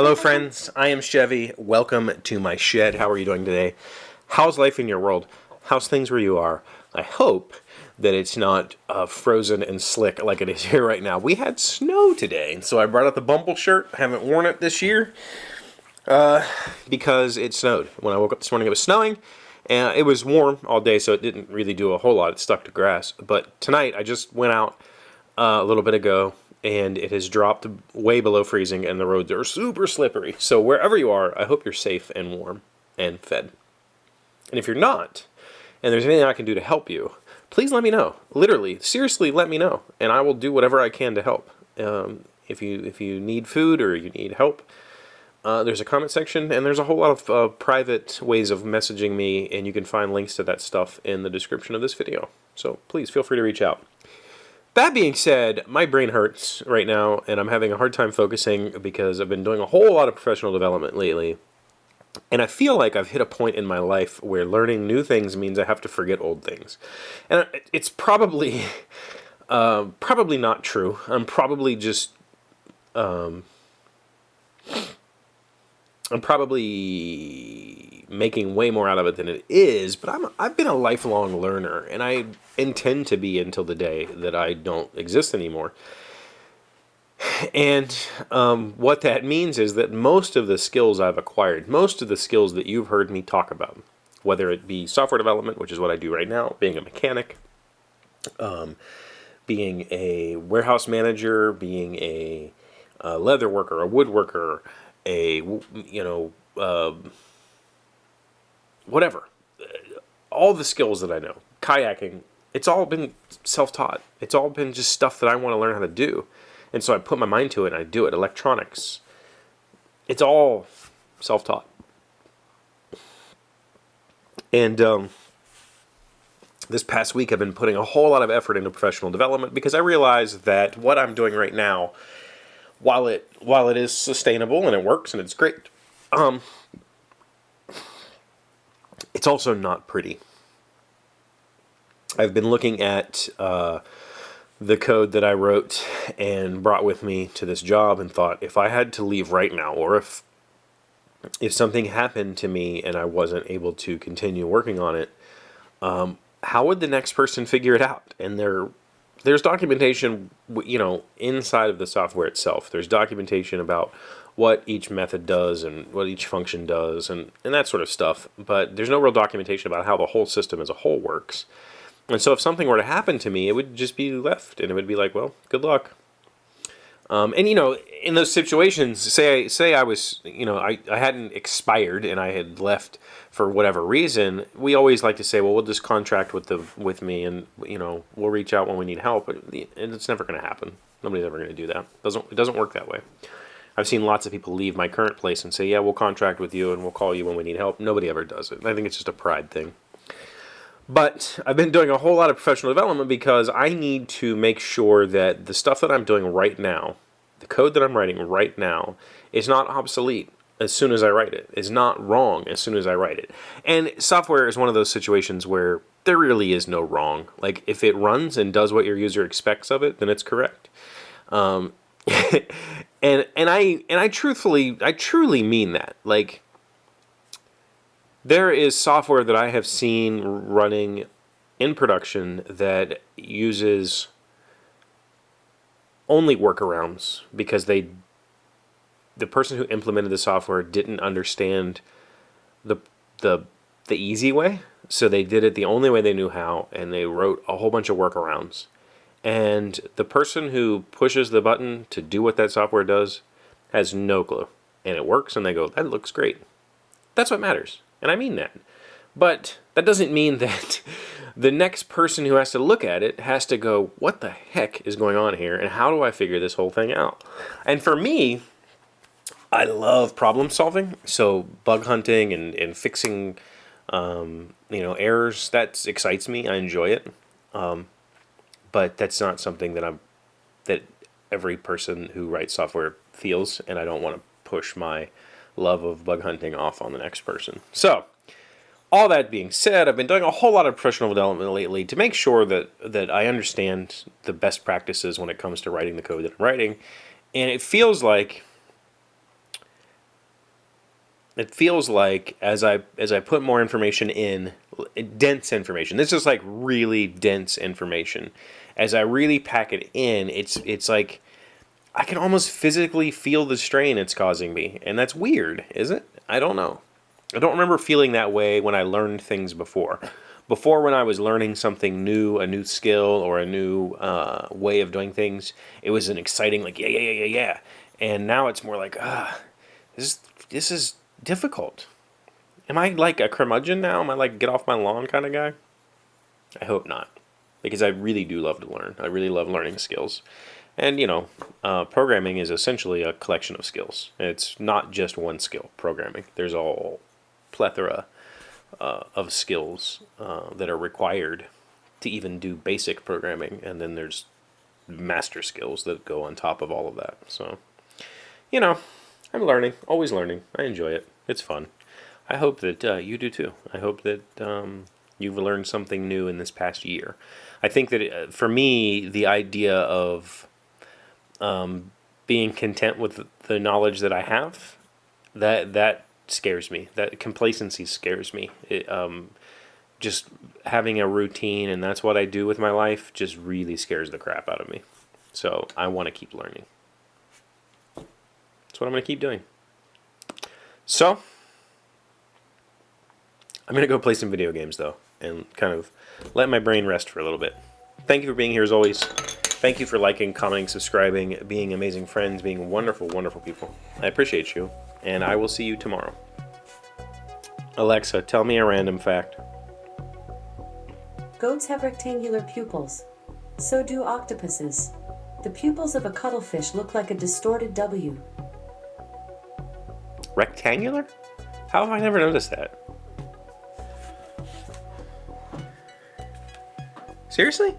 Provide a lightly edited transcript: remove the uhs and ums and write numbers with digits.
Hello friends, I am Chevee. Welcome to my shed. How are you doing today? How's life in your world? How's things where you are? I hope that it's not frozen and slick like it is here right now. We had snow today, and so I brought out the Bumble shirt. I haven't worn it this year because it snowed. When I woke up this morning it was snowing, and it was warm all day, so it didn't really do a whole lot. It stuck to grass. But tonight I just went out a little bit ago, and it has dropped way below freezing, and the roads are super slippery. So wherever you are, I hope you're safe and warm and fed. And if you're not, and there's anything I can do to help you, please let me know. Literally, seriously, let me know, and I will do whatever I can to help. If you need food or you need help, there's a comment section, and there's a whole lot of private ways of messaging me, and you can find links to that stuff in the description of this video. So please feel free to reach out. That being said, my brain hurts right now, and I'm having a hard time focusing because I've been doing a whole lot of professional development lately. And I feel like I've hit a point in my life where learning new things means I have to forget old things. And it's probably not true. I'm probably just... I'm probably making way more out of it than it is, but I've been a lifelong learner, and I intend to be until the day that I don't exist anymore. And what that means is that most of the skills I've acquired, most of the skills that you've heard me talk about, whether it be software development, which is what I do right now, being a mechanic, being a warehouse manager, being a leather worker, a woodworker, whatever. All the skills that I know, kayaking, it's all been self-taught. It's all been just stuff that I want to learn how to do. And so I put my mind to it and I do it. Electronics. It's all self-taught. And this past week I've been putting a whole lot of effort into professional development because I realize that what I'm doing right now, while it is sustainable and it works and it's great, it's also not pretty. I've been looking at the code that I wrote and brought with me to this job and thought, if I had to leave right now, or if something happened to me and I wasn't able to continue working on it, how would the next person figure it out? And there's documentation, inside of the software itself. There's documentation about what each method does and what each function does and that sort of stuff. But there's no real documentation about how the whole system as a whole works. And so if something were to happen to me, it would just be left, and it would be like, well, good luck. And in those situations, say I was, I hadn't expired and I had left for whatever reason, we always like to say, well, we'll just contract with me, and we'll reach out when we need help. And it's never going to happen. Nobody's ever going to do that. It doesn't work that way. I've seen lots of people leave my current place and say, yeah, we'll contract with you and we'll call you when we need help. Nobody ever does it. I think it's just a pride thing. But I've been doing a whole lot of professional development because I need to make sure that the stuff that I'm doing right now, the code that I'm writing right now, is not obsolete as soon as I write it. It's not wrong as soon as I write it. And software is one of those situations where there really is no wrong. Like, if it runs and does what your user expects of it, then it's correct. And I truly mean that. Like, there is software that I have seen running in production that uses only workarounds because the person who implemented the software didn't understand the easy way, so they did it the only way they knew how, and they wrote a whole bunch of workarounds. And the person who pushes the button to do what that software does has no clue, and it works, and they go, that looks great. That's what matters. And I mean that. But that doesn't mean that the next person who has to look at it has to go, what the heck is going on here, and how do I figure this whole thing out? And for me, I love problem solving, so bug hunting and fixing errors, that excites me. I enjoy it. But that's not something that every person who writes software feels, and I don't want to push my love of bug hunting off on the next person. So, all that being said, I've been doing a whole lot of professional development lately to make sure that I understand the best practices when it comes to writing the code that I'm writing. And it feels like it feels like as I put more information in, dense information. This is like really dense information. As I really pack it in, it's like I can almost physically feel the strain it's causing me, and that's weird, is it? I don't know. I don't remember feeling that way when I learned things before. Before, when I was learning something new, a new skill or a new way of doing things, it was an exciting, like, yeah, yeah, yeah, yeah, yeah. And now it's more like, this is difficult. Am I like a curmudgeon now? Am I like get off my lawn kind of guy? I hope not, because I really do love to learn. I really love learning skills. And, programming is essentially a collection of skills. It's not just one skill, programming. There's a plethora of skills that are required to even do basic programming. And then there's master skills that go on top of all of that. So, I'm learning, always learning. I enjoy it. It's fun. I hope that you do too. I hope that you've learned something new in this past year. I think that for me, the idea of being content with the knowledge that I have, that scares me. That complacency scares me. Just having a routine and that's what I do with my life just really scares the crap out of me. So I want to keep learning. That's what I'm going to keep doing. So I'm going to go play some video games, though, and kind of let my brain rest for a little bit. Thank you for being here, as always. Thank you for liking, commenting, subscribing, being amazing friends, being wonderful, wonderful people. I appreciate you, and I will see you tomorrow. Alexa, tell me a random fact. Goats have rectangular pupils. So do octopuses. The pupils of a cuttlefish look like a distorted W. Rectangular? How have I never noticed that? Seriously?